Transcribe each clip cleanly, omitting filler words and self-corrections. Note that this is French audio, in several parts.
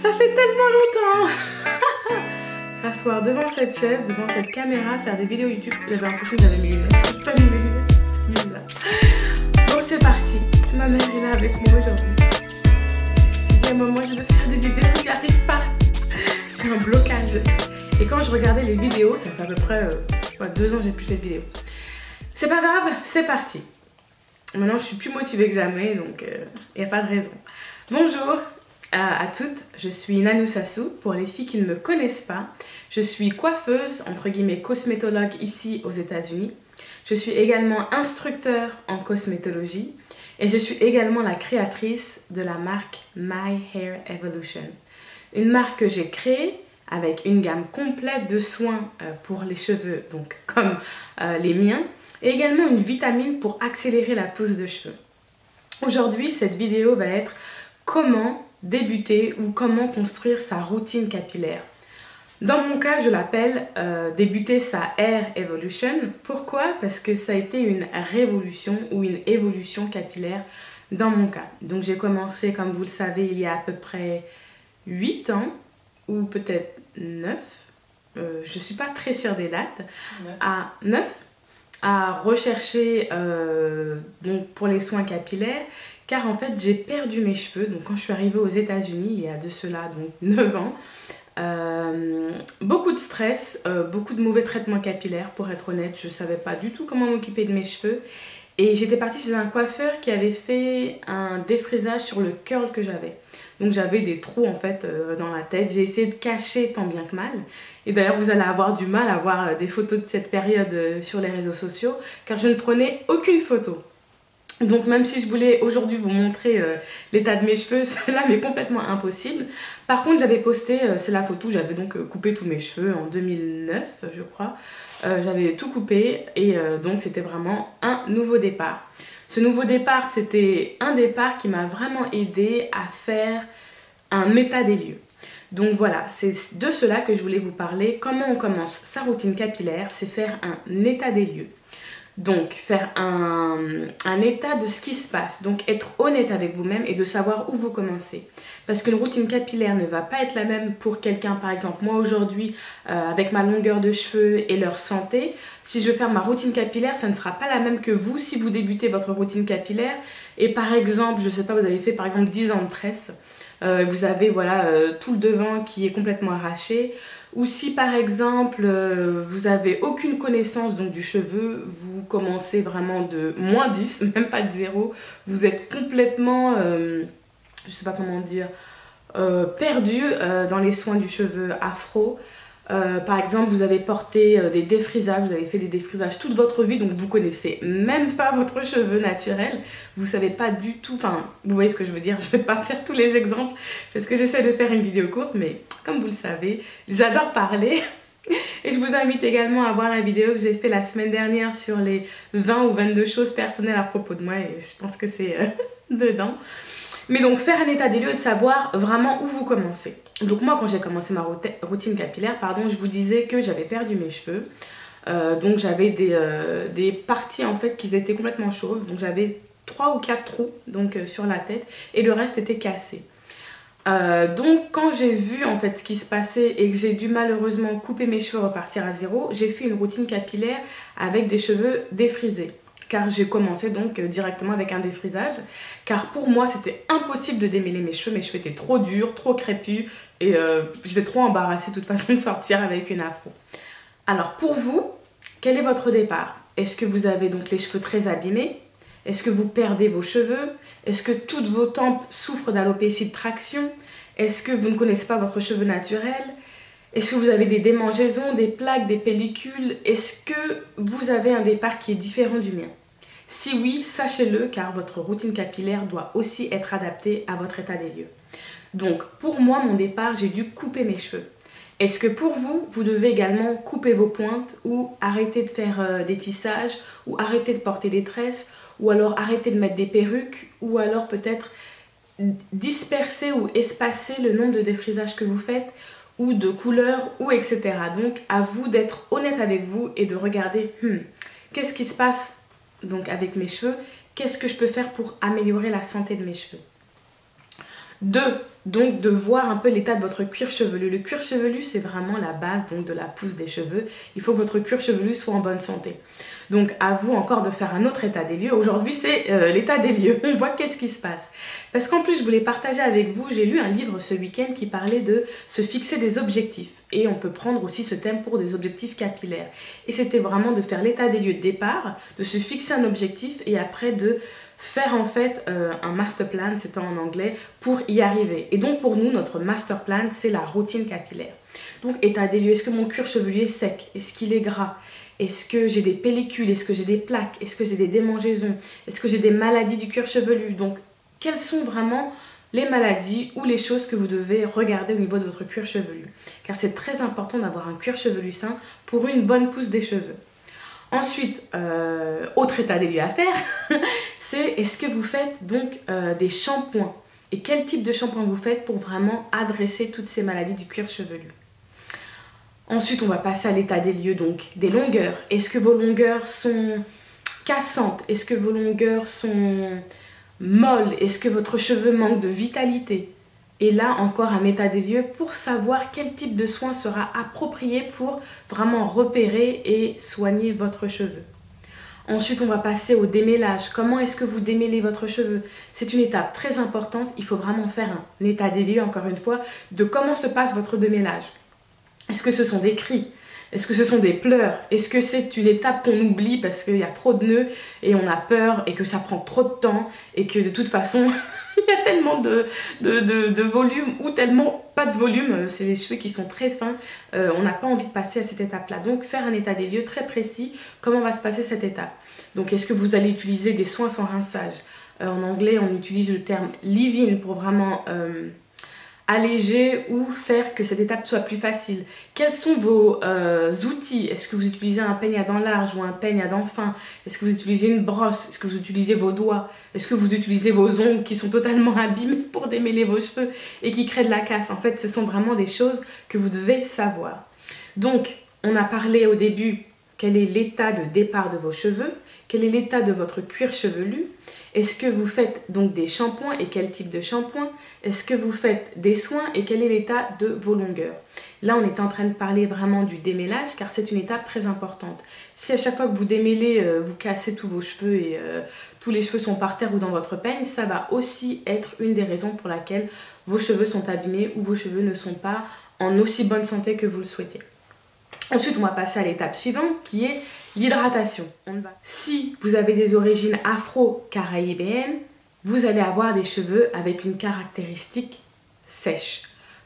Ça fait tellement longtemps. S'asseoir devant cette chaise, devant cette caméra, faire des vidéos YouTube. J'avais l'impression que j'avais mes lunettes. J'ai pas mis mes lunettes. C'est bizarre. Bon, c'est parti. Ma mère est là avec moi aujourd'hui. J'ai dit à maman, je veux faire des vidéos, j'y arrive pas. J'ai un blocage. Et quand je regardais les vidéos, ça fait à peu près 2 ans que j'ai plus fait de vidéos. C'est pas grave, c'est parti. Maintenant, je suis plus motivée que jamais, donc il n'y a pas de raison. Bonjour à toutes, je suis Nanou Sassou. Pour les filles qui ne me connaissent pas, je suis coiffeuse, entre guillemets cosmétologue ici aux États-Unis. Je suis également instructeur en cosmétologie et je suis également la créatrice de la marque My Hair Evolution. Une marque que j'ai créée avec une gamme complète de soins pour les cheveux, donc comme les miens, et également une vitamine pour accélérer la pousse de cheveux. Aujourd'hui, cette vidéo va être comment débuter ou comment construire sa routine capillaire. Dans mon cas, je l'appelle débuter sa Hair Evolution. Pourquoi? Parce que ça a été une révolution ou une évolution capillaire dans mon cas. Donc j'ai commencé, comme vous le savez, il y a à peu près 8 ans, ou peut-être 9, je ne suis pas très sûre des dates, à 9, à rechercher donc pour les soins capillaires, car en fait j'ai perdu mes cheveux. Donc quand je suis arrivée aux États-Unis il y a de cela donc 9 ans, beaucoup de stress, beaucoup de mauvais traitements capillaires, pour être honnête. Je ne savais pas du tout comment m'occuper de mes cheveux et j'étais partie chez un coiffeur qui avait fait un défrisage sur le curl que j'avais. Donc j'avais des trous en fait dans la tête. J'ai essayé de cacher tant bien que mal. Et d'ailleurs vous allez avoir du mal à voir des photos de cette période sur les réseaux sociaux, car je ne prenais aucune photo. Donc même si je voulais aujourd'hui vous montrer l'état de mes cheveux, cela m'est complètement impossible. Par contre j'avais posté, c'est la photo, j'avais donc coupé tous mes cheveux en 2009 je crois. J'avais tout coupé et donc c'était vraiment un nouveau départ. Ce nouveau départ, c'était un départ qui m'a vraiment aidé à faire un état des lieux. Donc voilà, c'est de cela que je voulais vous parler. Comment on commence sa routine capillaire, c'est faire un état des lieux. Donc faire un état de ce qui se passe. Donc être honnête avec vous-même et de savoir où vous commencez. Parce qu'une routine capillaire ne va pas être la même pour quelqu'un. Par exemple, moi aujourd'hui, avec ma longueur de cheveux et leur santé, si je veux faire ma routine capillaire, ça ne sera pas la même que vous si vous débutez votre routine capillaire. Et par exemple, je ne sais pas, vous avez fait par exemple 10 ans de tresse. Vous avez voilà, tout le devant qui est complètement arraché. Ou si par exemple vous avez aucune connaissance donc, du cheveu, vous commencez vraiment de -10, même pas de 0, vous êtes complètement, je sais pas comment dire, perdu dans les soins du cheveu afro. Par exemple, vous avez porté des défrisages, vous avez fait des défrisages toute votre vie, donc vous connaissez même pas votre cheveu naturel, vous savez pas du tout, enfin, vous voyez ce que je veux dire, je vais pas faire tous les exemples parce que j'essaie de faire une vidéo courte, mais comme vous le savez, j'adore parler. Et je vous invite également à voir la vidéo que j'ai fait la semaine dernière sur les 20 ou 22 choses personnelles à propos de moi, et je pense que c'est dedans. Mais donc faire un état des lieux et de savoir vraiment où vous commencez. Donc moi quand j'ai commencé ma routine capillaire, pardon, je vous disais que j'avais perdu mes cheveux. Donc j'avais des parties en fait qui étaient complètement chauves. Donc j'avais 3 ou 4 trous donc, sur la tête et le reste était cassé. Donc quand j'ai vu en fait ce qui se passait et que j'ai dû malheureusement couper mes cheveux, repartir à zéro, j'ai fait une routine capillaire avec des cheveux défrisés. Car j'ai commencé donc directement avec un défrisage. Car pour moi, c'était impossible de démêler mes cheveux. Mes cheveux étaient trop durs, trop crépus. Et j'étais trop embarrassée de toute façon de sortir avec une afro. Alors pour vous, quel est votre départ? Est-ce que vous avez donc les cheveux très abîmés? Est-ce que vous perdez vos cheveux? Est-ce que toutes vos tempes souffrent d'alopécie de traction? Est-ce que vous ne connaissez pas votre cheveu naturel? Est-ce que vous avez des démangeaisons, des plaques, des pellicules? Est-ce que vous avez un départ qui est différent du mien? Si oui, sachez-le, car votre routine capillaire doit aussi être adaptée à votre état des lieux. Donc, pour moi, mon départ, j'ai dû couper mes cheveux. Est-ce que pour vous, vous devez également couper vos pointes ou arrêter de faire des tissages ou arrêter de porter des tresses ou alors arrêter de mettre des perruques ou alors peut-être disperser ou espacer le nombre de défrisages que vous faites ou de couleurs, ou etc. Donc à vous d'être honnête avec vous et de regarder qu'est-ce qui se passe donc avec mes cheveux, qu'est-ce que je peux faire pour améliorer la santé de mes cheveux. Deux, donc de voir un peu l'état de votre cuir chevelu. Le cuir chevelu, c'est vraiment la base donc de la pousse des cheveux. Il faut que votre cuir chevelu soit en bonne santé. Donc à vous encore de faire un autre état des lieux. Aujourd'hui, c'est l'état des lieux. On voit qu'est-ce qui se passe. Parce qu'en plus, je voulais partager avec vous, j'ai lu un livre ce week-end qui parlait de se fixer des objectifs. Et on peut prendre aussi ce thème pour des objectifs capillaires. Et c'était vraiment de faire l'état des lieux de départ, de se fixer un objectif et après de faire en fait un master plan, c'est en anglais, pour y arriver. Et donc pour nous, notre master plan, c'est la routine capillaire. Donc état des lieux, est-ce que mon cuir chevelu est sec? Est-ce qu'il est gras? Est-ce que j'ai des pellicules? Est-ce que j'ai des plaques? Est-ce que j'ai des démangeaisons? Est-ce que j'ai des maladies du cuir chevelu? Donc quelles sont vraiment les maladies ou les choses que vous devez regarder au niveau de votre cuir chevelu? Car c'est très important d'avoir un cuir chevelu sain pour une bonne pousse des cheveux. Ensuite, autre état des lieux à faire, c'est est-ce que vous faites donc des shampoings? Et quel type de shampoing vous faites pour vraiment adresser toutes ces maladies du cuir chevelu? Ensuite, on va passer à l'état des lieux, donc des longueurs. Est-ce que vos longueurs sont cassantes? Est-ce que vos longueurs sont molles? Est-ce que votre cheveu manque de vitalité? Et là, encore un état des lieux pour savoir quel type de soin sera approprié pour vraiment repérer et soigner votre cheveu. Ensuite, on va passer au démêlage. Comment est-ce que vous démêlez votre cheveu? C'est une étape très importante. Il faut vraiment faire un état des lieux, encore une fois, de comment se passe votre démêlage. Est-ce que ce sont des cris? Est-ce que ce sont des pleurs? Est-ce que c'est une étape qu'on oublie parce qu'il y a trop de nœuds et on a peur et que ça prend trop de temps et que de toute façon... il y a tellement de volume ou tellement pas de volume, c'est les cheveux qui sont très fins, on n'a pas envie de passer à cette étape-là. Donc faire un état des lieux très précis, comment va se passer cette étape. Donc est-ce que vous allez utiliser des soins sans rinçage? En anglais, on utilise le terme leave-in pour vraiment alléger ou faire que cette étape soit plus facile. Quels sont vos outils? Est-ce que vous utilisez un peigne à dents larges ou un peigne à dents fins? Est-ce que vous utilisez une brosse? Est-ce que vous utilisez vos doigts? Est-ce que vous utilisez vos ongles qui sont totalement abîmés pour démêler vos cheveux et qui créent de la casse? En fait, ce sont vraiment des choses que vous devez savoir. Donc, on a parlé au début quel est l'état de départ de vos cheveux, quel est l'état de votre cuir chevelu. Est-ce que vous faites donc des shampoings et quel type de shampoing? Est-ce que vous faites des soins et quel est l'état de vos longueurs? Là, on est en train de parler vraiment du démêlage car c'est une étape très importante. Si à chaque fois que vous démêlez, vous cassez tous vos cheveux et tous les cheveux sont par terre ou dans votre peigne, ça va aussi être une des raisons pour laquelle vos cheveux sont abîmés ou vos cheveux ne sont pas en aussi bonne santé que vous le souhaitez. Ensuite, on va passer à l'étape suivante qui est l'hydratation. Si vous avez des origines afro-caribéennes, vous allez avoir des cheveux avec une caractéristique sèche.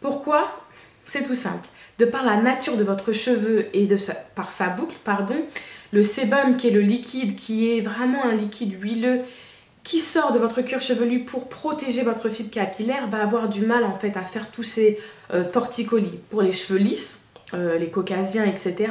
Pourquoi? C'est tout simple. De par la nature de votre cheveu et par sa boucle, le sébum qui est le liquide, qui est vraiment un liquide huileux qui sort de votre cuir chevelu pour protéger votre fibre capillaire, va avoir du mal en fait à faire tous ces torticolis. Pour les cheveux lisses, les caucasiens, etc.,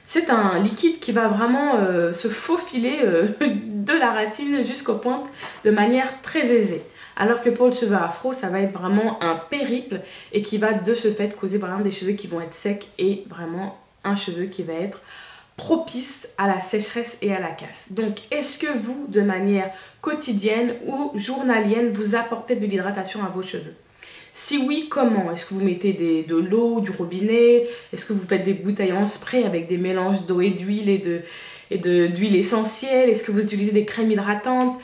c'est un liquide qui va vraiment se faufiler de la racine jusqu'aux pointes de manière très aisée. Alors que pour le cheveu afro, ça va être vraiment un périple et qui va de ce fait causer par exemple des cheveux qui vont être secs et vraiment un cheveu qui va être propice à la sécheresse et à la casse. Donc, est-ce que vous, de manière quotidienne ou journalienne, vous apportez de l'hydratation à vos cheveux? Si oui, comment? Est-ce que vous mettez de l'eau, du robinet? Est-ce que vous faites des bouteilles en spray avec des mélanges d'eau et d'huile et d'huile essentielle? Est-ce que vous utilisez des crèmes hydratantes?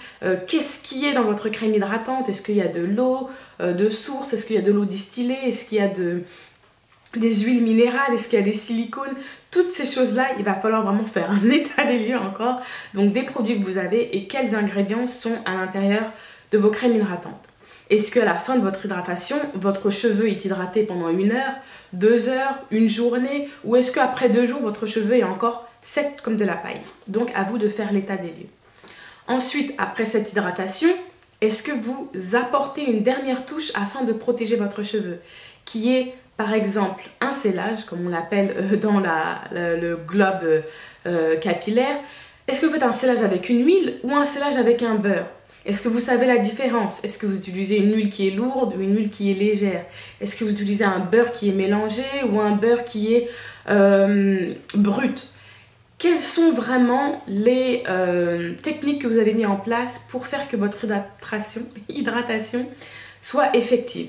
Qu'est-ce qui est dans votre crème hydratante? Est-ce qu'il y a de l'eau de source? Est-ce qu'il y a de l'eau distillée? Est-ce qu'il y a des huiles minérales? Est-ce qu'il y a des silicones? Toutes ces choses-là, il va falloir vraiment faire un état des lieux encore. Donc des produits que vous avez et quels ingrédients sont à l'intérieur de vos crèmes hydratantes. Est-ce qu'à la fin de votre hydratation, votre cheveu est hydraté pendant 1 heure, 2 heures, une journée? Ou est-ce qu'après 2 jours, votre cheveu est encore sec comme de la paille? Donc à vous de faire l'état des lieux. Ensuite, après cette hydratation, est-ce que vous apportez une dernière touche afin de protéger votre cheveu? Qui est par exemple un sellage, comme on l'appelle dans le globe capillaire. Est-ce que vous faites un sellage avec une huile ou un sellage avec un beurre? Est-ce que vous savez la différence? Est-ce que vous utilisez une huile qui est lourde ou une huile qui est légère? Est-ce que vous utilisez un beurre qui est mélangé ou un beurre qui est brut? Quelles sont vraiment les techniques que vous avez mis en place pour faire que votre hydratation soit effective.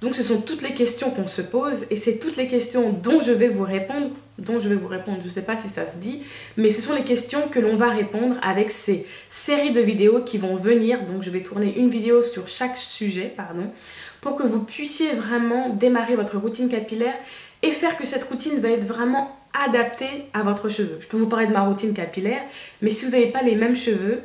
Donc ce sont toutes les questions qu'on se pose et c'est toutes les questions dont je vais vous répondre, je ne sais pas si ça se dit, mais ce sont les questions que l'on va répondre avec ces séries de vidéos qui vont venir. Donc je vais tourner une vidéo sur chaque sujet, pour que vous puissiez vraiment démarrer votre routine capillaire et faire que cette routine va être vraiment adaptée à votre cheveu. Je peux vous parler de ma routine capillaire, mais si vous n'avez pas les mêmes cheveux,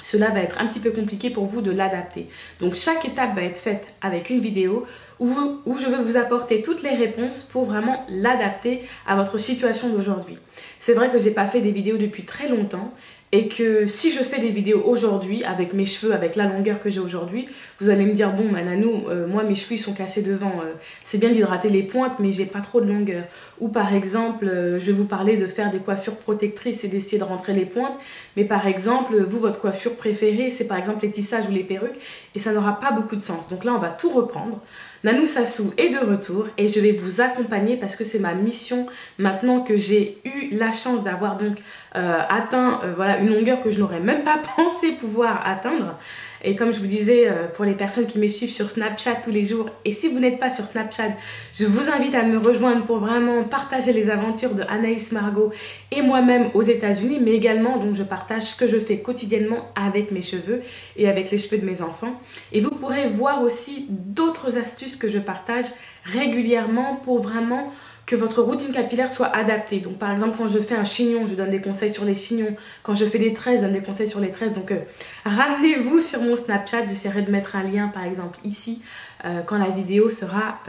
cela va être un petit peu compliqué pour vous de l'adapter. Donc chaque étape va être faite avec une vidéo où je vais vous apporter toutes les réponses pour vraiment l'adapter à votre situation d'aujourd'hui. C'est vrai que je n'ai pas fait des vidéos depuis très longtemps et que si je fais des vidéos aujourd'hui avec mes cheveux, avec la longueur que j'ai aujourd'hui, vous allez me dire, bon Nanou, moi mes cheveux ils sont cassés devant, c'est bien d'hydrater les pointes mais j'ai pas trop de longueur. Ou par exemple, je vais vous parler de faire des coiffures protectrices et d'essayer de rentrer les pointes, mais par exemple, vous votre coiffure préférée c'est par exemple les tissages ou les perruques et ça n'aura pas beaucoup de sens. Donc là on va tout reprendre. Nanou Sassou est de retour et je vais vous accompagner parce que c'est ma mission maintenant que j'ai eu la chance d'avoir donc atteint voilà, une longueur que je n'aurais même pas pensé pouvoir atteindre. Et comme je vous disais, pour les personnes qui me suivent sur Snapchat tous les jours, et si vous n'êtes pas sur Snapchat, je vous invite à me rejoindre pour vraiment partager les aventures de Anaïs Margot et moi-même aux États-Unis, mais également donc je partage ce que je fais quotidiennement avec mes cheveux et avec les cheveux de mes enfants. Et vous pourrez voir aussi d'autres astuces que je partage régulièrement pour vraiment que votre routine capillaire soit adaptée. Donc par exemple quand je fais un chignon, je donne des conseils sur les chignons. Quand je fais des tresses, je donne des conseils sur les tresses. Donc ramenez-vous sur mon Snapchat, j'essaierai de mettre un lien par exemple ici quand la vidéo sera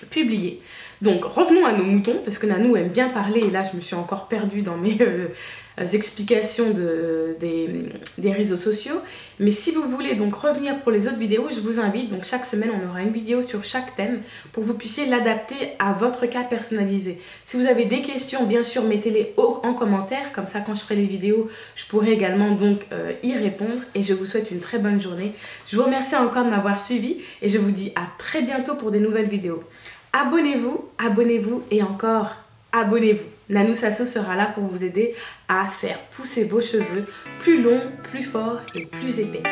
publiée. Donc revenons à nos moutons parce que Nanou aime bien parler et là je me suis encore perdue dans mes explications des réseaux sociaux. Mais si vous voulez donc revenir pour les autres vidéos, je vous invite, donc chaque semaine on aura une vidéo sur chaque thème pour que vous puissiez l'adapter à votre cas personnalisé. Si vous avez des questions, bien sûr mettez-les en commentaire, comme ça quand je ferai les vidéos je pourrai également donc y répondre. Et je vous souhaite une très bonne journée. Je vous remercie encore de m'avoir suivi et je vous dis à très bientôt pour des nouvelles vidéos. Abonnez-vous et encore abonnez-vous. Nanou Sassou sera là pour vous aider à faire pousser vos cheveux plus longs, plus forts et plus épais.